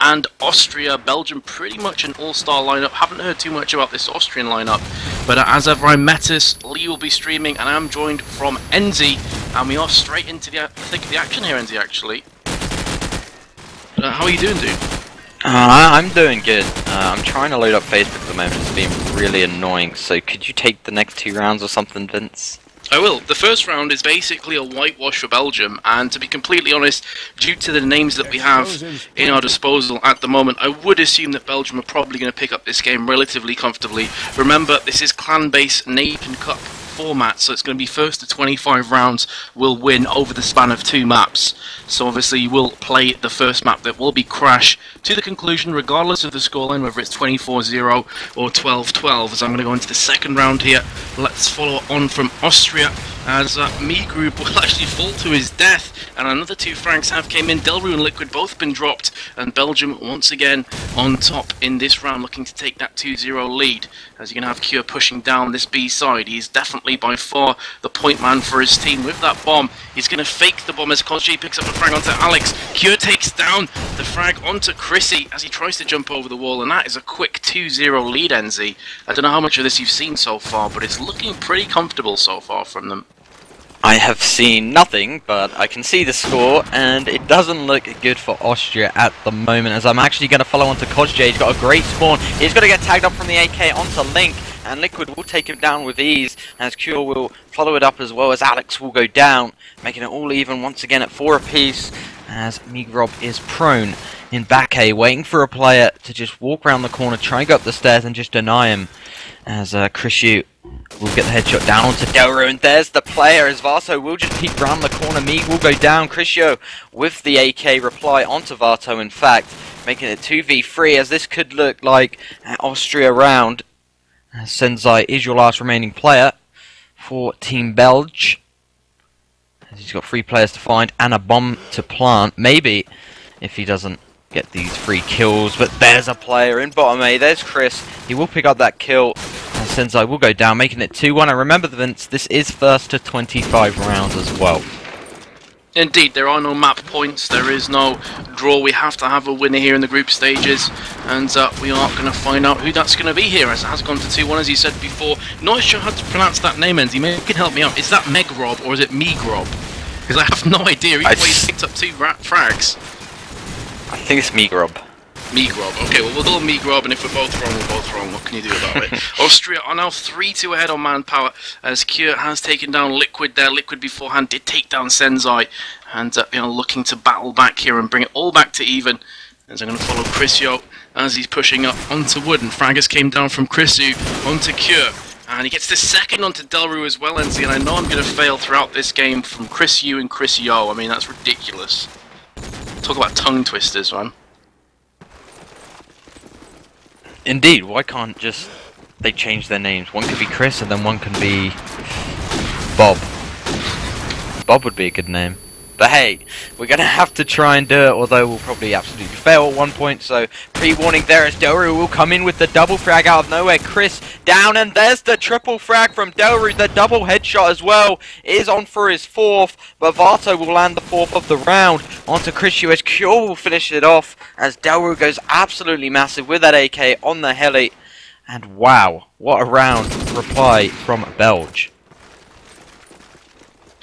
and Austria. Belgium pretty much an all-star lineup. Haven't heard too much about this Austrian lineup, but as ever I'm Metis, Lee will be streaming, and I'm joined from Enzi, and we are straight into the thick of the action here, Enzi, actually. How are you doing, dude? I'm doing good. I'm trying to load up Facebook at the moment. It's been really annoying, so could you take the next 2 rounds or something, Vince? I will. The first round is basically a whitewash for Belgium, and to be completely honest, due to the names that we have in our disposal at the moment, I would assume that Belgium are probably going to pick up this game relatively comfortably. Remember, this is Clanbase Nation Cup format, so it's going to be first to 25 rounds will win over the span of 2 maps. So obviously you will play the first map that will be Crash to the conclusion regardless of the scoreline, whether it's 24-0 or 12-12. As I'm going to go into the second round here. Let's follow on from Austria as Me Group will actually fall to his death, and another 2 frags have came in. Delru and Liquid both been dropped, and Belgium once again on top in this round, looking to take that 2-0 lead. As you're going to have Cure pushing down this B side. He's definitely by far the point man for his team with that bomb. He's going to fake the bomb as Kozji picks up a frag onto Alex. Cure takes down the frag onto Chrissy as he tries to jump over the wall, and that is a quick 2-0 lead, Enzi. I don't know how much of this you've seen so far, but it's looking pretty comfortable so far from them. I have seen nothing, but I can see the score, and it doesn't look good for Austria at the moment, as I'm actually going to follow on to Kozji. He's got a great spawn. He's going to get tagged up from the AK onto Link, and Liquid will take him down with ease, as Cure will follow it up as well, as Alex will go down, making it all even once again at 4 apiece, as Migrob is prone in back A, waiting for a player to just walk around the corner, try and go up the stairs and just deny him, as Chris Yu will get the headshot down onto Delru, and there's the player as Vato will just peek round the corner. Meeg will go down. Crisio with the AK reply onto Vato, in fact, making it 2v3, as this could look like an Austria round. Senzai is your last remaining player for Team Belge. He's got 3 players to find and a bomb to plant. Maybe if he doesn't get these 3 kills, but there's a player in bottom A. There's Chris. He will pick up that kill. And Senzai will go down, making it 2-1. And remember, Vince, this is first to 25 rounds as well. Indeed, there are no map points, there is no draw. We have to have a winner here in the group stages, and we are going to find out who that's going to be here, as it has gone to 2-1, as you said before. Not sure how to pronounce that name, Enzi. Maybe you can help me out. Is that Megrob, or is it Megrob? Because I have no idea. Either way, he's picked up 2 frags. I think it's Migrob. Megrob. Okay, well, we'll go Megrob, and if we're both wrong, we're both wrong. What can you do about it? Austria are now 3-2 ahead on manpower, as Cure has taken down Liquid there. Liquid beforehand did take down Senzai, and looking to battle back here and bring it all back to even. As I'm going to follow Crisio as he's pushing up onto Wood, and Fragus came down from Crisu onto Cure. And he gets the second onto Delru as well, Enzi, and I know I'm going to fail throughout this game from Crisu and Crisio. I mean, that's ridiculous. Talk about tongue twisters, man. Indeed, why can't just they change their names? One could be Chris and then one can be Bob. Bob would be a good name. But hey, we're going to have to try and do it, although we'll probably absolutely fail at one point. So, pre-warning there as Delru will come in with the double frag out of nowhere. Chris down, and there's the triple frag from Delru. The double headshot as well is on for his 4th, but Vato will land the 4th of the round onto Crisio, as Cure will finish it off, as Delru goes absolutely massive with that AK on the heli. And wow, what a round reply from Belge.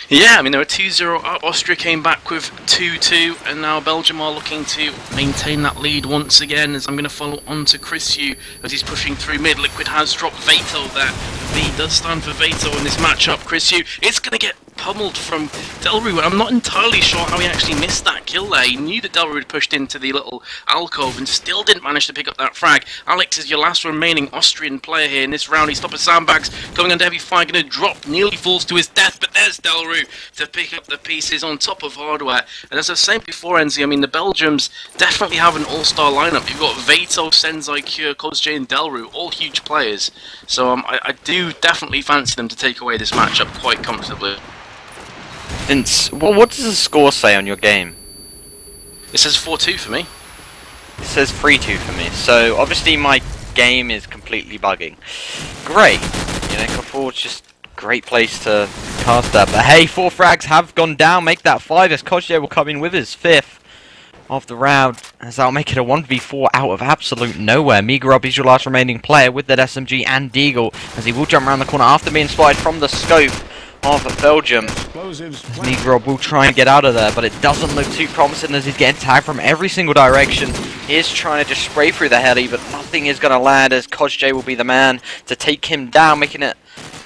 Yeah, I mean, they were 2-0 up. Austria came back with 2-2, and now Belgium are looking to maintain that lead once again, as I'm going to follow on to Crisio as he's pushing through mid. Liquid has dropped Vato there. V does stand for Vato in this matchup. Crisio is going to get pummeled from Delru. I'm not entirely sure how he actually missed that kill there. He knew that Delru had pushed into the little alcove and still didn't manage to pick up that frag. Alex is your last remaining Austrian player here in this round. He's top of sandbags, going under heavy fire, going to drop, nearly falls to his death, but there's Delru to pick up the pieces on top of hardware. And as I was saying before, Enzi, I mean, the Belgians definitely have an all-star lineup. You've got Vato, Senzai, Cure, Kozji and Delru, all huge players. So I do definitely fancy them to take away this matchup quite comfortably. Vince, well, what does the score say on your game? It says 4-2 for me. It says 3-2 for me, so obviously my game is completely bugging. Great, you know, Forward's just great place to cast that. But hey, 4 frags have gone down, make that 5 as Kozji will come in with his 5th of the round, as that'll make it a 1v4 out of absolute nowhere. Migrob is your last remaining player with that SMG and Deagle, as he will jump around the corner after being spotted from the scope of Belgium. Migrob will try and get out of there, but it doesn't look too promising as he's getting tagged from every single direction. He is trying to just spray through the heli, but nothing is going to land, as KOSJ will be the man to take him down, making it...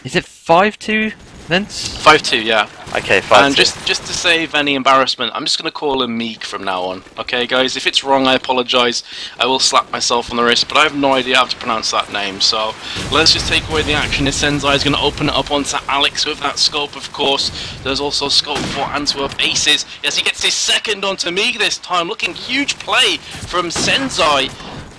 Is it 5-2, Vince? 5-2, yeah. Okay, 5-2. And just to save any embarrassment, I'm just going to call him Meek from now on. Okay, guys? If it's wrong, I apologise. I will slap myself on the wrist, but I have no idea how to pronounce that name. So let's just take away the action. As Senzai is going to open it up onto Alex with that scope, of course. There's also scope for Antwerp Aces. Yes, he gets his second onto Meek this time. Looking huge play from Senzai.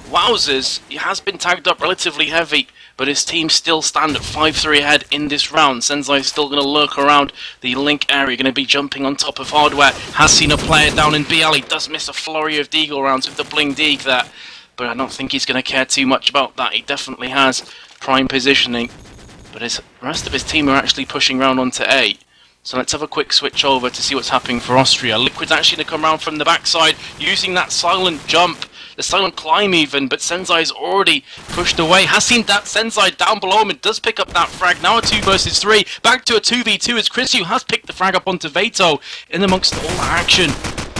Wowzers, he has been tagged up relatively heavy, but his team still stand at 5-3 ahead in this round. Senzai is still going to lurk around the link area, going to be jumping on top of hardware. Has seen a player down in BL. He does miss a flurry of Deagle rounds with the Bling Deagle there, but I don't think he's going to care too much about that. He definitely has prime positioning, but the rest of his team are actually pushing round onto A. So let's have a quick switch over to see what's happening for Austria. Liquid's actually going to come around from the backside using that silent jump. The silent climb even, but Senzai's already pushed away. Has seen that Senzai down below him and does pick up that frag. Now a 2 versus 3. Back to a 2v2 as Chrisu has picked the frag up onto Veto in amongst all the action.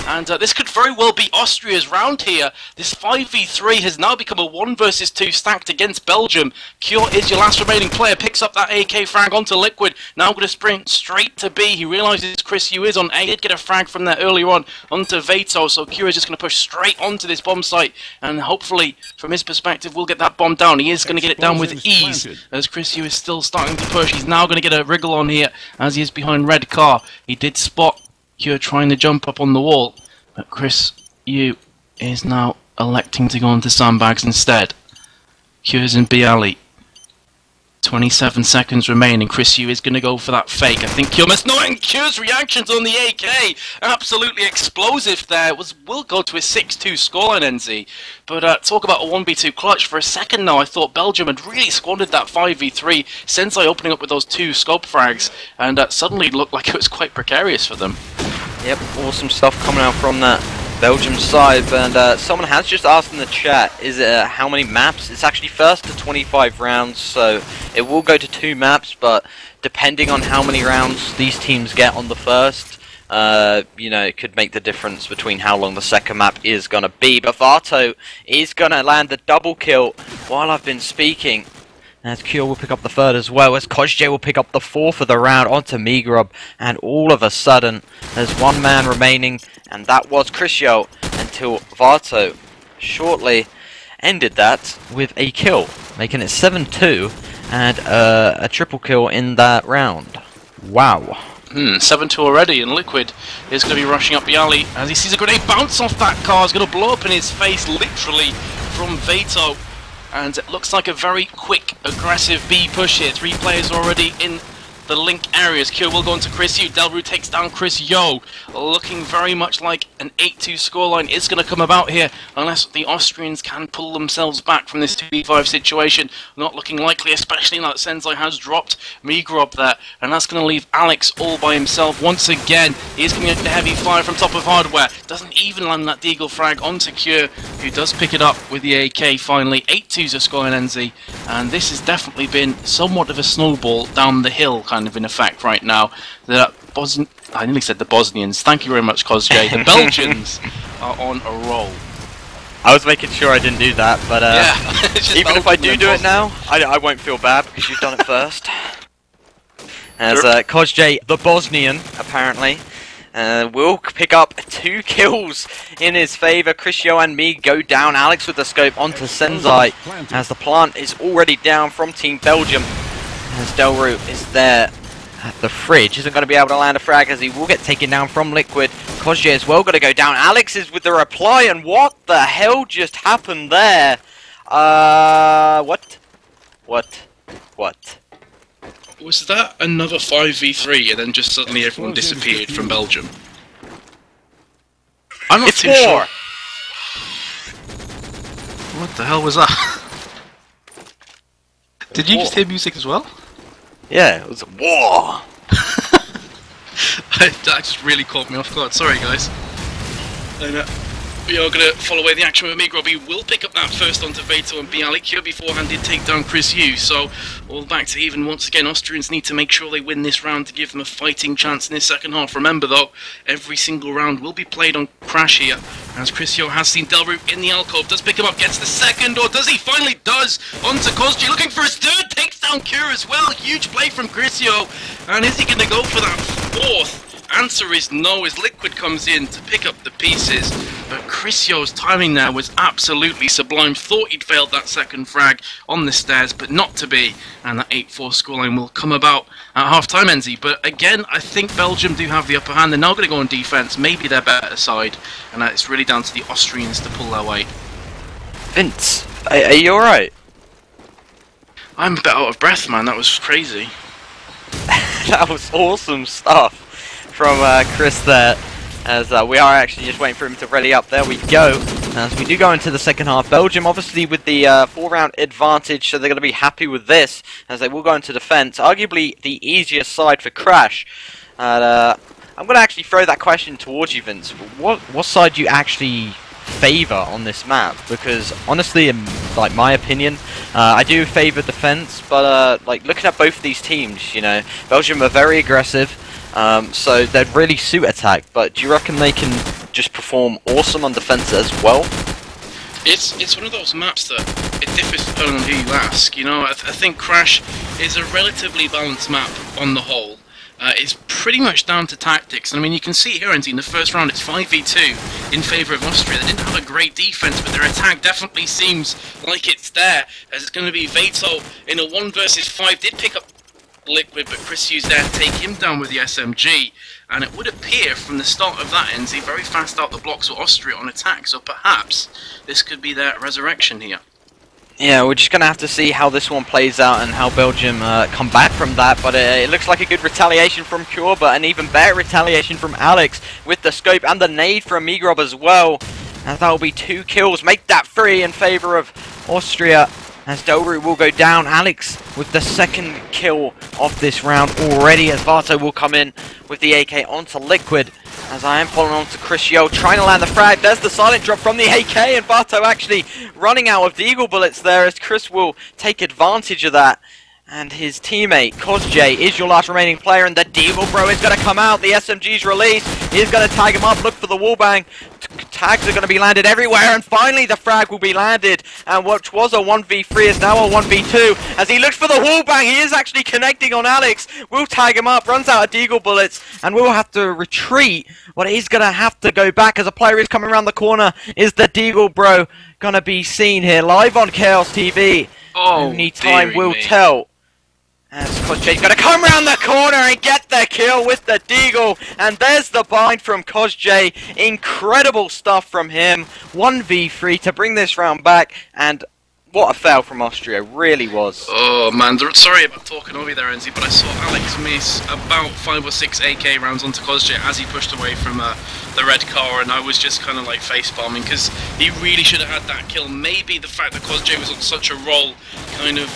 And this could very well be Austria's round here. This 5v3 has now become a 1 versus 2 stacked against Belgium. Cure is your last remaining player, picks up that AK frag onto Liquid. Now going to sprint straight to B. He realises Chris Yu is on A. He did get a frag from there earlier on onto Veto, so Cure is just going to push straight onto this bomb site. And hopefully, from his perspective, we'll get that bomb down. He is going to get it down with ease, as Chris Yu is still starting to push. He's now going to get a wriggle on here, as he is behind Red Car. He did spot Cure trying to jump up on the wall, but Chris Yu is now electing to go onto sandbags instead. Cure's in B alley. 27 seconds remaining. Chris Yu is going to go for that fake. I think Cure must know, and Cure's reactions on the AK absolutely explosive there. Will go to a 6-2 scoreline, NZ. But talk about a 1v2 clutch. For a second now, I thought Belgium had really squandered that 5v3. Senzai opening up with those 2 scope frags, and suddenly it looked like it was quite precarious for them. Yep, awesome stuff coming out from that Belgium side, and someone has just asked in the chat, is it how many maps? It's actually first to 25 rounds, so it will go to 2 maps, but depending on how many rounds these teams get on the first, you know, it could make the difference between how long the second map is going to be. But Vato is going to land the double kill while I've been speaking, as Cure will pick up the third as well, as KOSJ will pick up the 4th of the round onto Migrob, and all of a sudden there's 1 man remaining, and that was Crisio, until Vato shortly ended that with a kill, making it 7-2 and a triple kill in that round. Wow. 7-2 already, and Liquid is going to be rushing up the alley as he sees a grenade bounce off that car. It's going to blow up in his face, literally, from Veto. And it looks like a very quick, aggressive B push here. 3 players already in the link areas. Cure will go into Chris Yu. Delru takes down Chris Yo. Looking very much like an 8-2 scoreline is going to come about here, unless the Austrians can pull themselves back from this 2v5 situation. Not looking likely, especially now that Senzai has dropped Migrob there. And that's going to leave Alex all by himself once again. He is coming into heavy fire from top of hardware. Doesn't even land that Deagle frag onto Cure, who does pick it up with the AK finally. 8-2's a score in NZ. And this has definitely been somewhat of a snowball down the hill, kind of in effect right now. I nearly said the Bosnians. Thank you very much, KOSJ. The Belgians are on a roll. I was making sure I didn't do that, but yeah, even if I do it now, I won't feel bad because you've done it first. As KOSJ, the Bosnian, apparently, will pick up 2 kills in his favour. Crisio and me go down. Alex with the scope onto Senzai, as the plant is already down from Team Belgium. As Delru is there at the fridge, isn't going to be able to land a frag, as he will get taken down from Liquid. KOSJ as well got to go down. Alex is with the reply, and what the hell just happened there? What? Was that another 5v3 and then just suddenly everyone disappeared from Belgium? I'm not too sure. What the hell was that? Did you just hear music as well? Yeah, it was a war. That just really caught me off guard. Sorry, guys. We are going to follow away the action with Migrob. He will pick up that first onto Veto and Bialik here. Beforehand did take down Chris Yu, so all back to even once again. Austrians need to make sure they win this round to give them a fighting chance in this second half. Remember though, every single round will be played on Crash here, as Chris Yu has seen Delru in the alcove, does pick him up, gets the second, or does he? Finally does, onto Kozji, looking for his third, takes down Cure as well. Huge play from Chris Yu, and is he going to go for that fourth? Answer is no, as Liquid comes in to pick up the pieces, but Chrisio's timing there was absolutely sublime. Thought he'd failed that second frag on the stairs, but not to be, and that 8-4 scoreline will come about at half-time, Enzi. But again, I think Belgium do have the upper hand. They're now going to go on defence, maybe their better side, and it's really down to the Austrians to pull their weight. Vince, are you alright? I'm a bit out of breath, man, that was crazy. That was awesome stuff from Chris there, as we are actually just waiting for him to ready up. There we go. As we do go into the second half, Belgium obviously with the 4-round advantage, so they're going to be happy with this, as they will go into defence. Arguably the easiest side for Crash. I'm going to actually throw that question towards you, Vince. What side do you actually favour on this map? Because honestly, in like my opinion, I do favour defence, but like looking at both of these teams, you know, Belgium are very aggressive. So they'd really suit attack, but do you reckon they can just perform awesome on defense as well? It's one of those maps that it differs depending on who you ask. You know, I think Crash is a relatively balanced map on the whole. It's pretty much down to tactics. And I mean, you can see here, in the first round, it's 5v2 in favour of Austria. They didn't have a great defence, but their attack definitely seems like it's there, as it's going to be Veto in a 1 versus 5. Did pick up Liquid, but Chris Hughes there to take him down with the SMG, and it would appear from the start of that, NZ, very fast out the blocks with Austria on attack, so perhaps this could be their resurrection here. Yeah, we're just going to have to see how this one plays out and how Belgium come back from that, but it looks like a good retaliation from Cure, but an even better retaliation from Alex with the scope and the nade from Migrob as well, and that'll be 2 kills, make that 3 in favour of Austria. As Delru will go down, Alex with the second kill of this round already, as Vato will come in with the AK onto Liquid. As I am following on to Chris Yo, trying to land the frag. There's the silent drop from the AK, and Vato actually running out of deagle bullets there, as Chris will take advantage of that. And his teammate, Kozj, is your last remaining player, and the Deagle Bro is going to come out. The SMG's released. He's going to tag him up, look for the wallbang. Tags are going to be landed everywhere, and finally the frag will be landed. And what was a 1v3 is now a 1v2. As he looks for the wallbang, he is actually connecting on Alex. Will tag him up, runs out of Deagle bullets, and will have to retreat. But he's going to have to go back, as a player is coming around the corner. Is the Deagle Bro going to be seen here live on Chaos TV? Only time will tell. As Kozj's going to come around the corner and get the kill with the Deagle. And there's the bind from Kozj. Incredible stuff from him. 1v3 to bring this round back. And what a fail from Austria, really was. Oh man, sorry about talking over you there, Enzi, but I saw Alex miss about 5 or 6 AK rounds onto Kozj as he pushed away from the red car, and I was just kind of like face-palming, because he really should have had that kill. Maybe the fact that Kozj was on such a roll kind of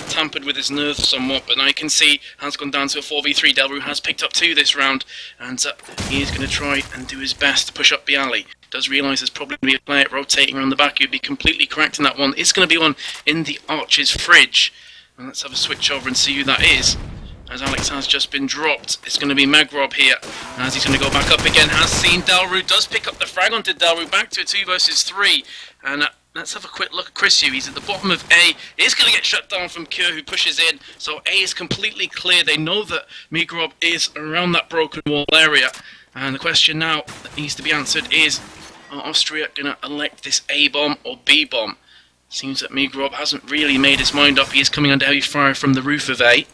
tampered with his nerves somewhat, but now you can see has gone down to a 4v3. Delru has picked up 2 this round, and he is going to try and do his best to push up Bialy. Does realise there's probably going to be a player rotating around the back. You'd be completely correct in that one. It's going to be one in the Archer's fridge. And let's have a switch over and see who that is. As Alex has just been dropped, it's going to be Magrob here. As he's going to go back up again, has seen Delru, does pick up the frag onto Delru, back to a 2 versus 3. And let's have a quick look at Chris Yu. He's at the bottom of A. He's going to get shut down from Cure, who pushes in. So A is completely clear. They know that Magrob is around that broken wall area. And the question now that needs to be answered is, are Austria going to elect this A-bomb or B-bomb? Seems that Migrob hasn't really made his mind up. He is coming under heavy fire from the roof of A.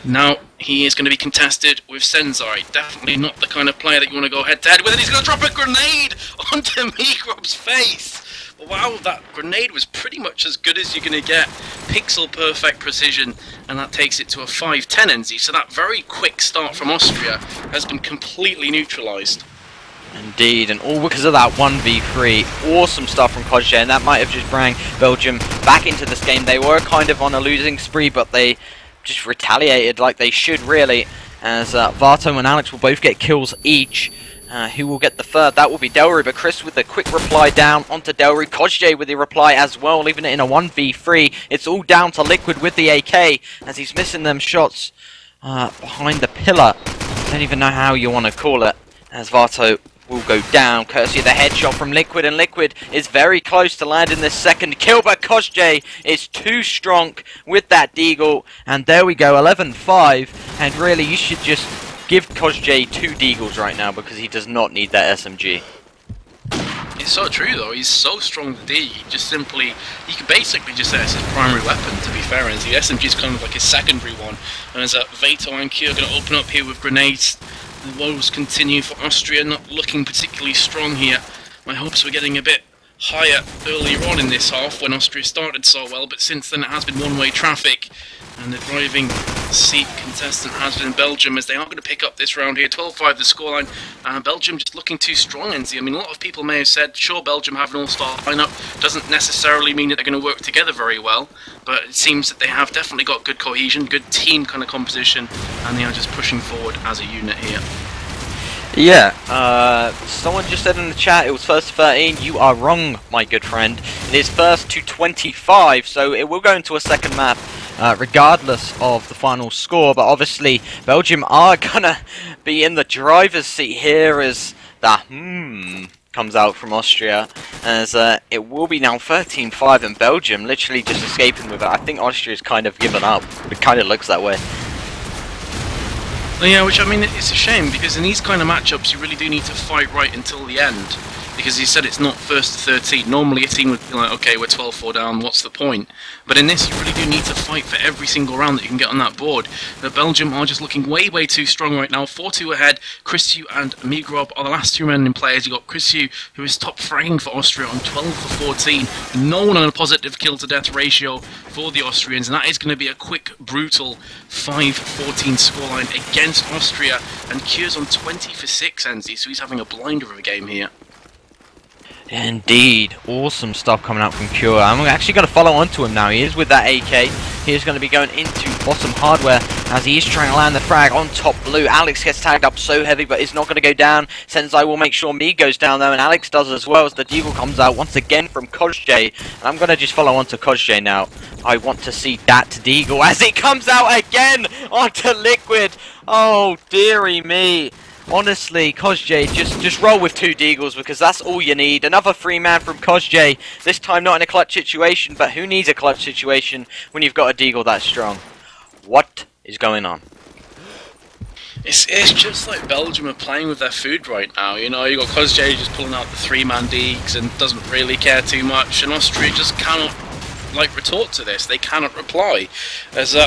Now he is going to be contested with Senzai. Definitely not the kind of player that you want to go head-to-head with. And he's going to drop a grenade onto Migrob's face. Wow, that grenade was pretty much as good as you're going to get. Pixel-perfect precision. And that takes it to a 5-10 NZ. So that very quick start from Austria has been completely neutralised. Indeed, and all because of that 1v3. Awesome stuff from Kozj, and that might have just brought Belgium back into this game. They were kind of on a losing spree, but they just retaliated like they should, really, as Vato and Alex will both get kills each. Who will get the third? That will be Delry, but Chris with the quick reply down onto Delry. Kojay with the reply as well, leaving it in a 1v3. It's all down to Liquid with the AK, as he's missing them shots behind the pillar. Don't even know how you want to call it, as Vato will go down, courtesy of the headshot from Liquid, and Liquid is very close to landing this second kill, but Kojay is too strong with that deagle, and there we go, 11-5, and really you should just give Kojay 2 deagles right now, because he does not need that SMG. It's so true though, he's so strong with D, he can basically just say it's his primary weapon, to be fair, and the SMG is kind of like his secondary one, and as Vato and Q are going to open up here with grenades. The woes continue for Austria, not looking particularly strong here. My hopes were getting a bit higher earlier on in this half when Austria started so well, but since then it has been one-way traffic. And the driving seat contestant has been Belgium, as they are going to pick up this round here. 12-5 the scoreline. Belgium just looking too strong, NZ. I mean, a lot of people may have said, sure, Belgium have an all-star lineup. Doesn't necessarily mean that they're going to work together very well. But it seems that they have definitely got good cohesion, good team kind of composition. And they are just pushing forward as a unit here. Yeah, someone just said in the chat it was first to 13. You are wrong, my good friend. It is first to 25, so it will go into a second map. Regardless of the final score, but obviously Belgium are gonna be in the driver's seat here as the comes out from Austria, as it will be now 13-5 and Belgium literally just escaping with it. I think Austria's kind of given up. It kind of looks that way. Yeah, which I mean, it's a shame, because in these kind of matchups you really do need to fight right until the end. Because he said it's not first to 13. Normally a team would be like, okay, we're 12-4 down, what's the point? But in this, you really do need to fight for every single round that you can get on that board. The Belgium are just looking way, way too strong right now. 4-2 ahead. Chrisu and Migrob are the last two remaining players. You've got Chrisu, who is top fragging for Austria on 12-14. No one on a positive kill-to-death ratio for the Austrians, and that is going to be a quick, brutal 5-14 scoreline against Austria. And Kier's on 20-for-6, NZ, so he's having a blinder of a game here. Indeed, awesome stuff coming out from Cure. I'm actually going to follow on to him now. He is with that AK. He is going to be going into bottom hardware as he is trying to land the frag on top blue. Alex gets tagged up so heavy, but is not going to go down. Sensei will make sure me goes down though, and Alex does as well, as the deagle comes out once again from Kojay. And I'm going to just follow on to Kojay now. I want to see that deagle as it comes out again onto Liquid. Oh, dearie me. Honestly, Kojay, just roll with 2 deagles, because that's all you need. Another 3-man from Kojay. This time not in a clutch situation, but who needs a clutch situation when you've got a deagle that strong? What is going on? It's just like Belgium are playing with their food right now. You know, you got Kojay just pulling out the 3-man deags and doesn't really care too much, and Austria just cannot retort to this. They cannot reply. As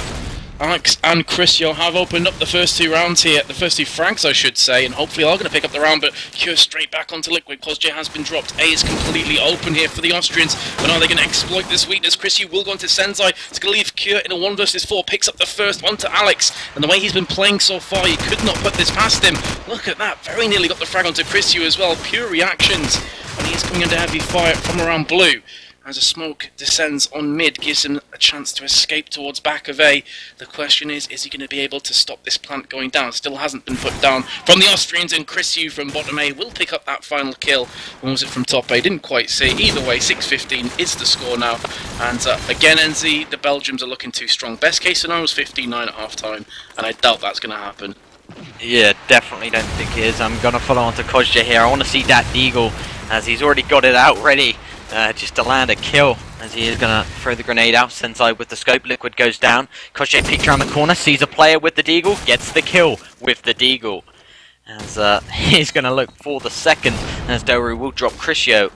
Alex and Chrisio have opened up the first 2 rounds here, the first 2 frags I should say, and hopefully are going to pick up the round, but Cure straight back onto Liquid. Kojay has been dropped. A is completely open here for the Austrians, but are they going to exploit this weakness? Chrisio will go into Sensei. It's going to leave Cure in a 1 versus 4, picks up the first one to Alex, and the way he's been playing so far, you could not put this past him. Look at that, very nearly got the frag onto Chrisio as well. Pure reactions, and he is coming under heavy fire from around blue. As a smoke descends on mid, gives him a chance to escape towards back of A. The question is he going to be able to stop this plant going down? Still hasn't been put down from the Austrians, and Chrisu from bottom A will pick up that final kill. Or was it from top A? Didn't quite see. Either way, 6-15 is the score now. And again, NZ, the Belgians are looking too strong. Best case scenario was 15-9 at half-time, and I doubt that's going to happen. Yeah, definitely don't think it is. I'm going to follow on to Kojay here. I want to see that deagle, as he's already got it out ready. Just to land a kill, as he is going to throw the grenade out. Sensei with the scope, Liquid goes down. Kojay peeks around the corner, sees a player with the deagle, gets the kill with the deagle. As he's going to look for the second, as Doru will drop Chrisio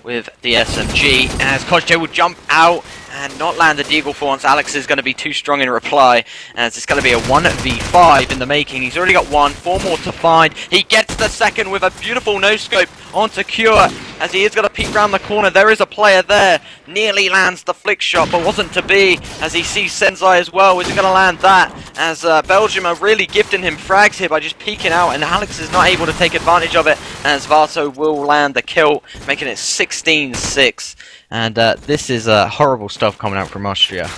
with the SMG, as Kojay will jump out and not land the deagle for once. Alex is going to be too strong in reply, as it's going to be a 1v5 in the making. He's already got 1, 4 more to find. He gets the second with a beautiful no-scope onto Cure, as he is going to peek round the corner. There is a player there. Nearly lands the flick shot, but wasn't to be, as he sees Sensei as well. Is he going to land that? As Belgium are really gifting him frags here by just peeking out, and Alex is not able to take advantage of it, as Vato will land the kill, making it 16-6. And this is horrible stuff coming out from Austria.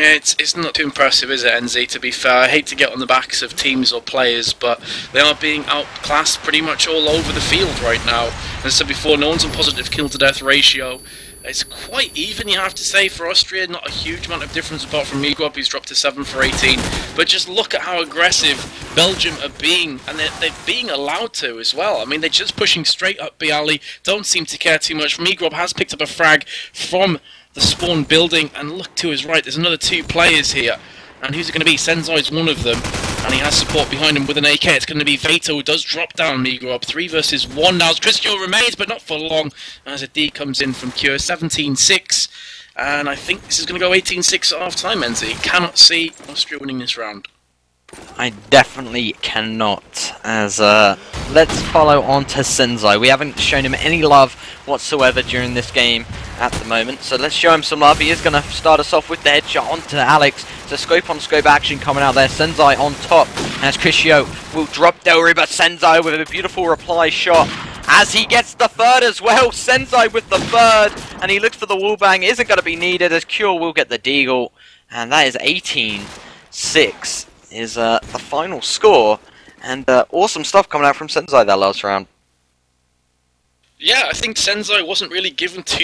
It's not too impressive, is it, NZ, to be fair? I hate to get on the backs of teams or players, but they are being outclassed pretty much all over the field right now. As I said before, no one's on positive kill-to-death ratio. It's quite even, you have to say, for Austria. Not a huge amount of difference apart from Migrob, who's dropped to 7 for 18. But just look at how aggressive Belgium are being, and they're being allowed to as well. I mean, they're just pushing straight up Bialy, don't seem to care too much. Migrob has picked up a frag from the spawn building, and look to his right, there's another 2 players here. And who's it going to be? Senzai is one of them, and he has support behind him with an AK. It's going to be Veto, who does drop down Migrob. 3 versus 1 now. Christian remains, but not for long, as a D comes in from Cure. 17-6, and I think this is going to go 18-6 at half-time, NZ. Cannot see Austria winning this round. I definitely cannot, as let's follow on to Senzai. We haven't shown him any love whatsoever during this game at the moment, so let's show him some love. He is going to start us off with the headshot onto Alex. So scope on scope action coming out there. Senzai on top, as Chrisio will drop Delry, but Senzai with a beautiful reply shot as he gets the third as well. Senzai with the third, and he looks for the wallbang. Isn't going to be needed, as Cure will get the deagle, and that is 18-6 is the final score. And awesome stuff coming out from Senzai that last round. Yeah, I think Senzai wasn't really given too